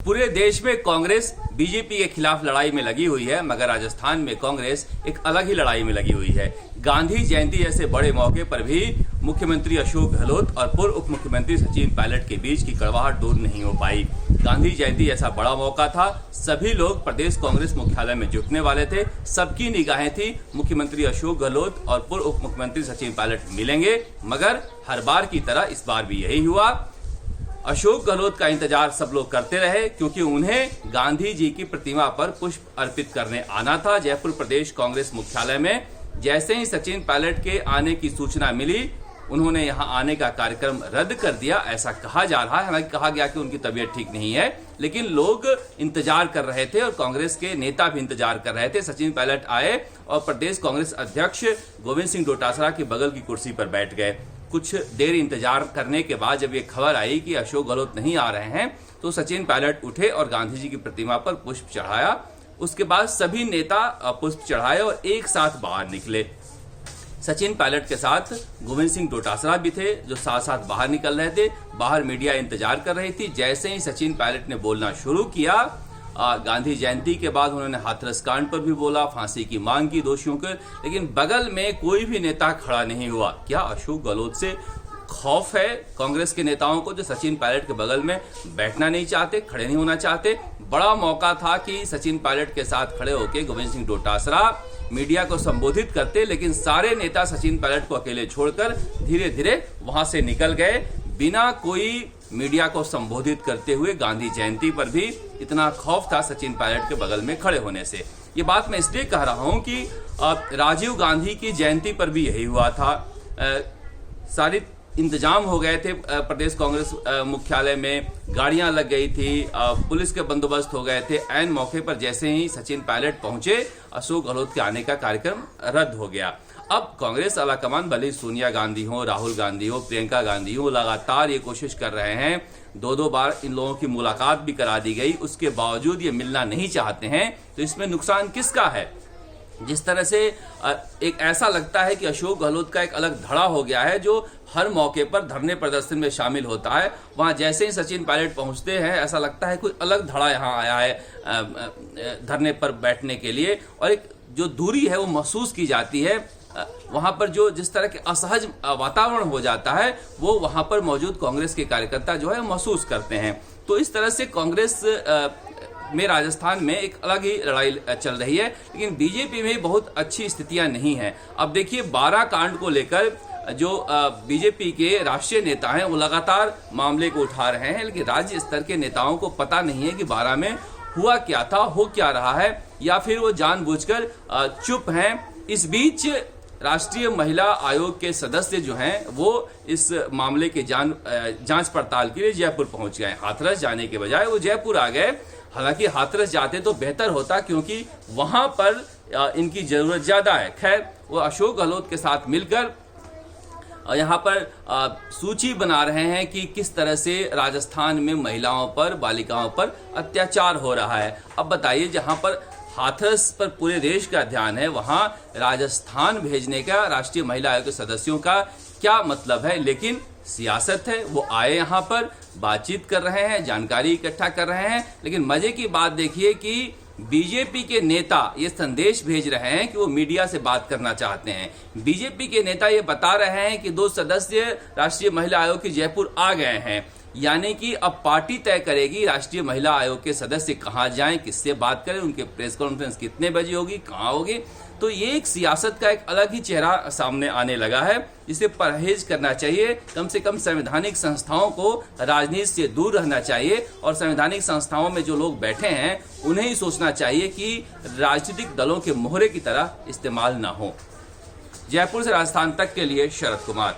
पूरे देश में कांग्रेस बीजेपी के खिलाफ लड़ाई में लगी हुई है, मगर राजस्थान में कांग्रेस एक अलग ही लड़ाई में लगी हुई है। गांधी जयंती जैसे बड़े मौके पर भी मुख्यमंत्री अशोक गहलोत और पूर्व उप मुख्यमंत्री सचिन पायलट के बीच की कड़वाहट दूर नहीं हो पाई। गांधी जयंती जैसा बड़ा मौका था, सभी लोग प्रदेश कांग्रेस मुख्यालय में जुटने वाले थे, सबकी निगाहें थी मुख्यमंत्री अशोक गहलोत और पूर्व उप मुख्यमंत्री सचिन पायलट मिलेंगे। मगर हर बार की तरह इस बार भी यही हुआ। अशोक गहलोत का इंतजार सब लोग करते रहे, क्योंकि उन्हें गांधी जी की प्रतिमा पर पुष्प अर्पित करने आना था जयपुर प्रदेश कांग्रेस मुख्यालय में। जैसे ही सचिन पायलट के आने की सूचना मिली, उन्होंने यहां आने का कार्यक्रम रद्द कर दिया, ऐसा कहा जा रहा है। हालांकि कहा गया कि उनकी तबीयत ठीक नहीं है, लेकिन लोग इंतजार कर रहे थे और कांग्रेस के नेता भी इंतजार कर रहे थे। सचिन पायलट आए और प्रदेश कांग्रेस अध्यक्ष गोविंद सिंह डोटासरा की बगल की कुर्सी पर बैठ गए। कुछ देर इंतजार करने के बाद जब ये खबर आई कि अशोक गहलोत नहीं आ रहे हैं, तो सचिन पायलट उठे और गांधी जी की प्रतिमा पर पुष्प चढ़ाया। उसके बाद सभी नेता पुष्प चढ़ाए और एक साथ बाहर निकले। सचिन पायलट के साथ गोविंद सिंह डोटासरा भी थे, जो साथ साथ बाहर निकल रहे थे। बाहर मीडिया इंतजार कर रही थी। जैसे ही सचिन पायलट ने बोलना शुरू किया, गांधी जयंती के बाद उन्होंने हाथरस कांड पर भी बोला, फांसी की मांग की दोषियों के, लेकिन बगल में कोई भी नेता खड़ा नहीं हुआ। क्या अशोक गहलोत से खौफ है कांग्रेस के नेताओं को, जो सचिन पायलट के बगल में बैठना नहीं चाहते, खड़े नहीं होना चाहते? बड़ा मौका था कि सचिन पायलट के साथ खड़े होकर गोविंद सिंह डोटासरा मीडिया को संबोधित करते, लेकिन सारे नेता सचिन पायलट को अकेले छोड़कर धीरे धीरे वहां से निकल गए, बिना कोई मीडिया को संबोधित करते हुए। गांधी जयंती पर भी इतना खौफ था सचिन पायलट के बगल में खड़े होने से। ये बात मैं इसलिए कह रहा हूं कि राजीव गांधी की जयंती पर भी यही हुआ था। सारी इंतजाम हो गए थे प्रदेश कांग्रेस मुख्यालय में, गाड़ियां लग गई थी, पुलिस के बंदोबस्त हो गए थे। ऐन मौके पर जैसे ही सचिन पायलट पहुंचे, अशोक गहलोत के आने का कार्यक्रम रद्द हो गया। अब कांग्रेस आलाकमान, भले सोनिया गांधी हो, राहुल गांधी हो, प्रियंका गांधी हो, लगातार ये कोशिश कर रहे हैं। दो बार इन लोगों की मुलाकात भी करा दी गई, उसके बावजूद ये मिलना नहीं चाहते हैं। तो इसमें नुकसान किसका है? जिस तरह से एक ऐसा लगता है कि अशोक गहलोत का एक अलग धड़ा हो गया है, जो हर मौके पर धरने प्रदर्शन में शामिल होता है। वहां जैसे ही सचिन पायलट पहुंचते हैं, ऐसा लगता है कोई अलग धड़ा यहां आया है धरने पर बैठने के लिए, और एक जो दूरी है वो महसूस की जाती है। वहां पर जो जिस तरह के असहज वातावरण हो जाता है, वो वहां पर मौजूद कांग्रेस के कार्यकर्ता जो है महसूस करते हैं। तो इस तरह से कांग्रेस में राजस्थान में एक अलग ही लड़ाई चल रही है, लेकिन बीजेपी में बहुत अच्छी स्थितियां नहीं हैं। अब देखिए, 12 कांड को लेकर जो बीजेपी के राष्ट्रीय नेता हैं, वो लगातार मामले को उठा रहे हैं, लेकिन राज्य स्तर के नेताओं को पता नहीं है कि 12 में हुआ क्या था, हो क्या रहा है, या फिर वो जानबूझकर चुप हैं। इस बीच राष्ट्रीय महिला आयोग के सदस्य जो हैं, वो इस मामले के जांच पड़ताल के लिए जयपुर पहुंच गए। हाथरस जाने के बजाय वो जयपुर आ गए। हालांकि हाथरस जाते तो बेहतर होता, क्योंकि वहां पर इनकी जरूरत ज्यादा है। खैर, वो अशोक गहलोत के साथ मिलकर यहाँ पर सूची बना रहे हैं कि किस तरह से राजस्थान में महिलाओं पर, बालिकाओं पर अत्याचार हो रहा है। अब बताइए, जहां पर हाथरस पर पूरे देश का ध्यान है, वहां राजस्थान भेजने का राष्ट्रीय महिला आयोग के सदस्यों का क्या मतलब है? लेकिन सियासत है, वो आए यहाँ पर, बातचीत कर रहे हैं, जानकारी इकट्ठा कर रहे हैं। लेकिन मजे की बात देखिए कि बीजेपी के नेता ये संदेश भेज रहे हैं कि वो मीडिया से बात करना चाहते हैं। बीजेपी के नेता ये बता रहे हैं कि 2 सदस्य राष्ट्रीय महिला आयोग के जयपुर आ गए हैं, यानी कि अब पार्टी तय करेगी राष्ट्रीय महिला आयोग के सदस्य कहां जाएं, किससे बात करें, उनके प्रेस कॉन्फ्रेंस कितने बजे होगी, कहां होगी। तो ये एक सियासत का एक अलग ही चेहरा सामने आने लगा है, जिसे परहेज करना चाहिए। कम से कम संवैधानिक संस्थाओं को राजनीति से दूर रहना चाहिए, और संवैधानिक संस्थाओं में जो लोग बैठे हैं, उन्हें ही सोचना चाहिए कि राजनीतिक दलों के मोहरे की तरह इस्तेमाल ना हो। जयपुर से राजस्थान तक के लिए शरद कुमार।